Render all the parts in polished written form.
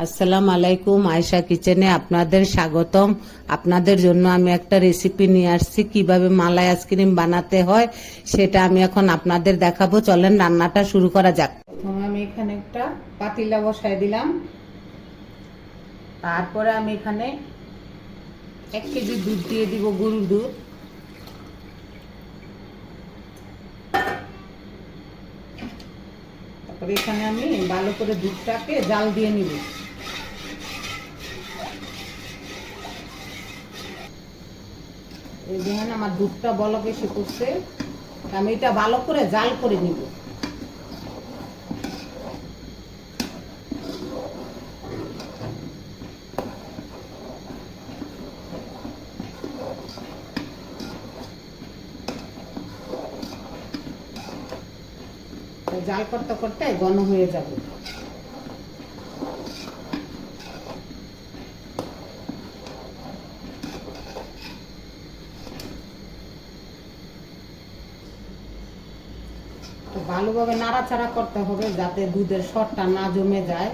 আসসালামু আলাইকুম, আয়েশা কিচেনে আপনাদের স্বাগতম। আপনাদের জন্য আমি একটা রেসিপি নিয়ে আসছি, কিভাবে মালাই আইসক্রিম বানাতে হয় সেটা আমি এখন আপনাদের দেখাবো। চলেন রান্নাটা শুরু করা যাক। প্রথমে আমি এখানে একটা পাতিলা বসাই দিলাম। তারপরে আমি এখানে 1 কেজি দুধ দিয়ে দিব, গরুর দুধ। তারপরে এখানে আমি ভালো করে দুধটাকে জাল দিয়ে নিব। এই দেখেন আমার দুধটা বলক এসে করছে, আমি এটা ভালো করে জাল করে নিব। জাল করতে করতে ঘন হয়ে যাবে। ভালোভাবে নাড়াচাড়া করতে হবে যাতে দুধের সরটা না জমে যায়,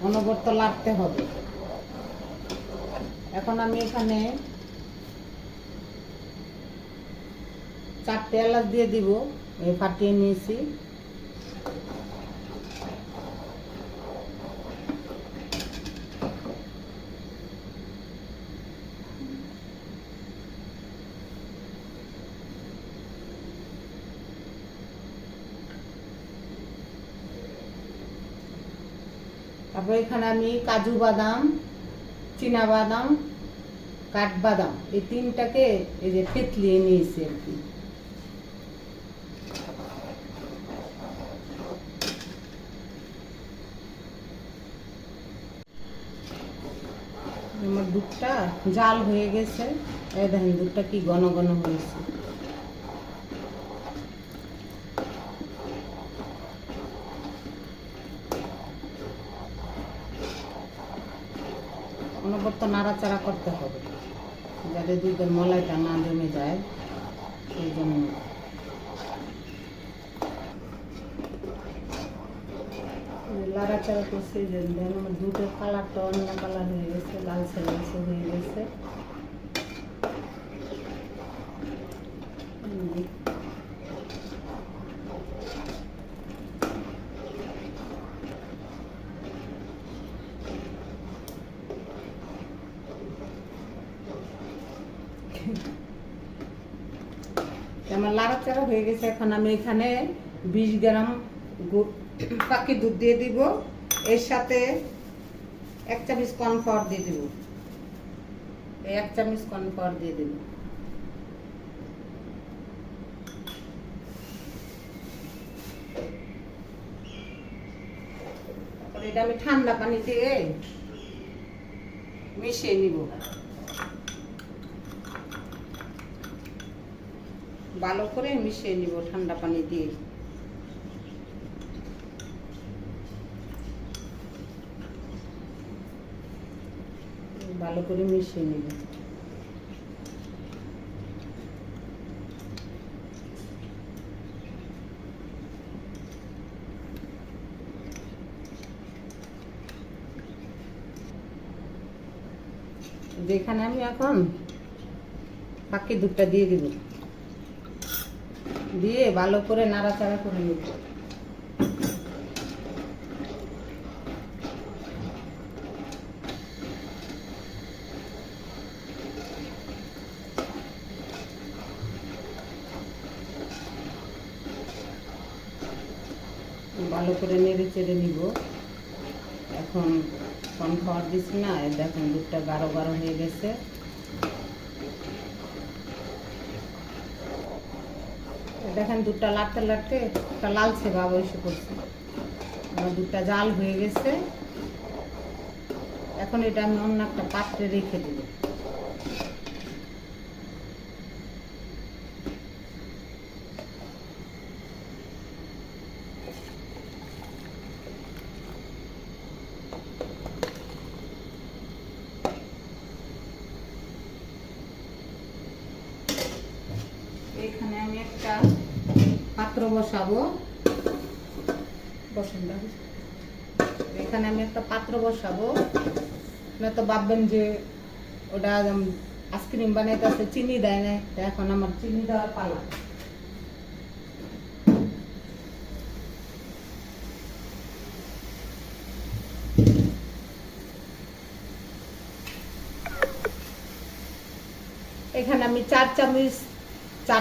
অনবরত লাগতে হবে। এখন আমি এখানে 4টে এলাচ দিয়ে দিব, এই ফাটিয়ে নিয়েছি। তারপর এখানে আমি কাজু বাদাম, চীনা বাদাম, কাঠবাদাম এই 3টাকে এই যে থেতলিয়ে নিয়েছি আর কি। আমার দুধটা জাল হয়ে গেছে, এই দেখেন দুধটা কি ঘন ঘন হয়েছে। অনবরত নাড়াচাড়া করতে হবে যাতে দুধের মলাইটা না জমে যায়, সেই জন্য। নাড়াচাড়া করছে যে আমার দুধের কালারটা অন্য কালার হয়ে গেছে, লালচে লালচে হয়ে গেছে। আমার লাড়াচাড়া হয়ে গেছে। এখন আমি এখানে 20 গ্রাম পাকি দুধ দিয়ে দিব, এর সাথে 1 চামচ কর্নফ্লাওয়ার দিয়ে দিব। এই 1 চামচ কর্নফ্লাওয়ার দিয়ে দিব। তারপরে এটা আমি ঠান্ডা পানি দিয়ে মিশিয়ে নিব, ভালো করে মিশিয়ে নিব ঠান্ডা পানি দিয়ে। ভালো করে মিশিয়ে নিব। যেখানে আমি এখন বাকি দুধটা দিয়ে দিব, দিয়ে ভালো করে নাড়াচাড়া করে নিব। ভালো করে নেড়ে চেড়ে নিব। এখন কর্নফ্লাওয়ার দিচ্ছি না, দেখুন দুধটা গাঢ় গাঢ় হয়ে গেছে। দেখেন দুধটা লাড়তে লাড়তে একটা লালচে ভাব এসে পড়ছে, আমার দুধটা জাল হয়ে গেছে। এখন এটা আমি অন্য একটা পাত্রে রেখে দেব। এখানে আমি একটা পাত্র বসাবো, বসেন। এখানে আমি একটা পাত্র বসাবো। না তো ভাববেন যে ওটা আইসক্রিম বানাইতেছে চিনি দেয় না, এখন আমার চিনি দেওয়ার পালা। এখানে আমি 4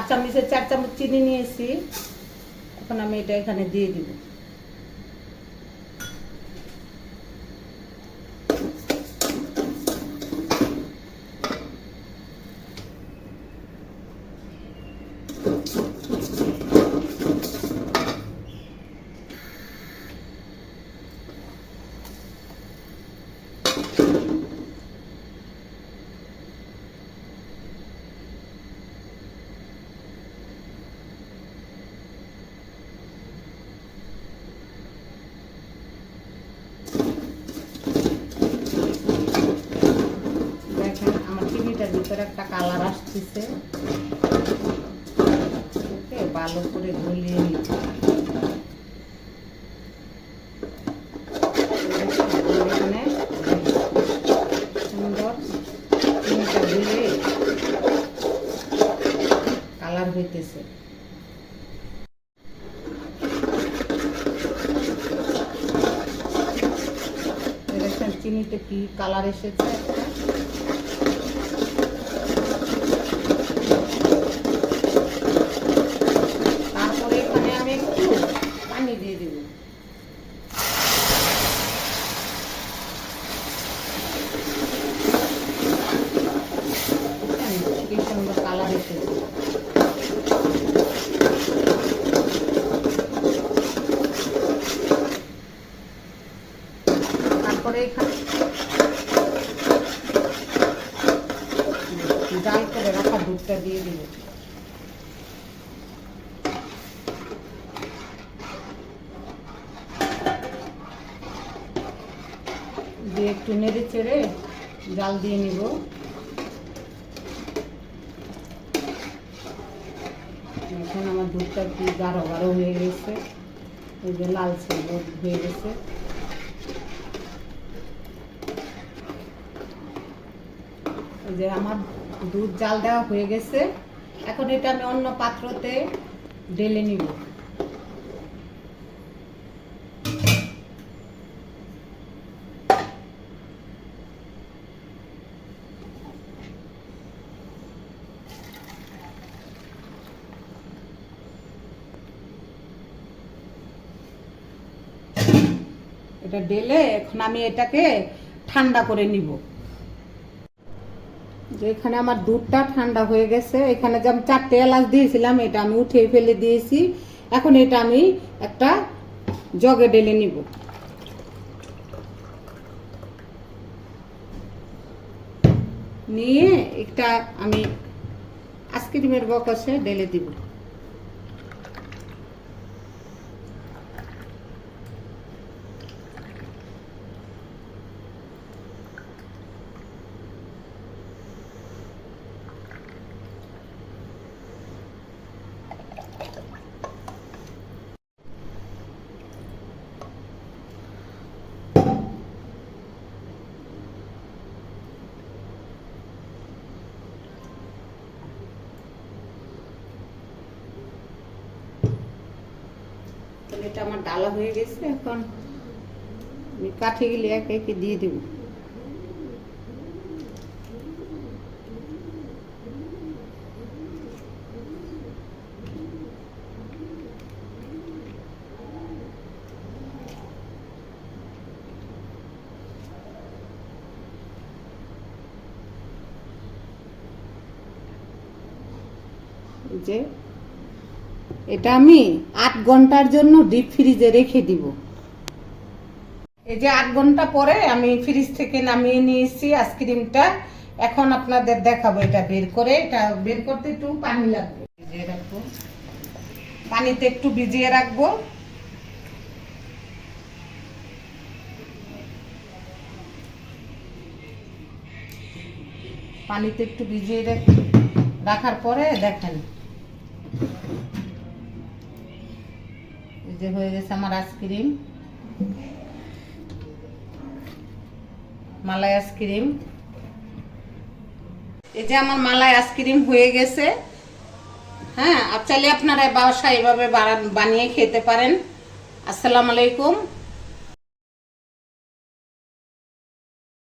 চামচের 4 চামচ চিনি নিয়েছি। এখন আমি এটা এখানে দিয়ে দিব। চিনিটার ভিতরে একটা কালার আসতেছে, ভালো করে গলিয়ে নিতে। এখানে সুন্দর চিনিটা গলিয়ে কালার হইতেছে। দেখেন চিনিতে কি কালার এসেছে। তারপরে এখানে জাল করে রাখা দুধটা দিয়ে দিব। দিয়ে একটু নেড়ে চেড়ে জাল দিয়ে নিব। এখন আমার দুধটা কি গাঢ় গাঢ় হয়ে গেছে, এই যে লালচে দুধ হয়ে গেছে। এই যে আমার দুধ জাল দেওয়া হয়ে গেছে। এখন এটা আমি অন্য পাত্রতে ঢেলে নিব। এটা ঢেলে এখন আমি এটাকে ঠান্ডা করে নিব। যে এখানে আমার দুধটা ঠান্ডা হয়ে গেছে। এখানে যে আমি 4টে এলাচ দিয়েছিলাম এটা আমি উঠিয়ে ফেলে দিয়েছি। এখন এটা আমি একটা জগে ঢেলে নিব। নিয়ে একটা আমি আইসক্রিমের বক্সে ঢেলে দিব। এটা আমার ডালা হয়ে গেছে। এখন আমি কাঠি গিলে একে একে দিয়ে দেব। যে এটা আমি 8 ঘন্টার জন্য ডিপ ফ্রিজে রেখে দিব। এই যে 8 ঘন্টা পরে আমি ফ্রিজ থেকে নামিয়ে নিয়েছি আইসক্রিমটা। এখন আপনাদের দেখাবো এটা বের করে। এটা বের করতে একটু পানি লাগবে, ভিজিয়ে রাখবো, পানিতে একটু ভিজিয়ে রাখবো। পানিতে একটু ভিজিয়ে রাখার পরে দেখেন যে হয়ে গেছে আমার আইসক্রিম। মালাই আইসক্রিম। এই যে আমার মালাই আইসক্রিম হয়ে গেছে। হ্যাঁ, চাইলে আপনারা বাসায় এভাবে বানিয়ে খেতে পারেন। আসসালামু আলাইকুম।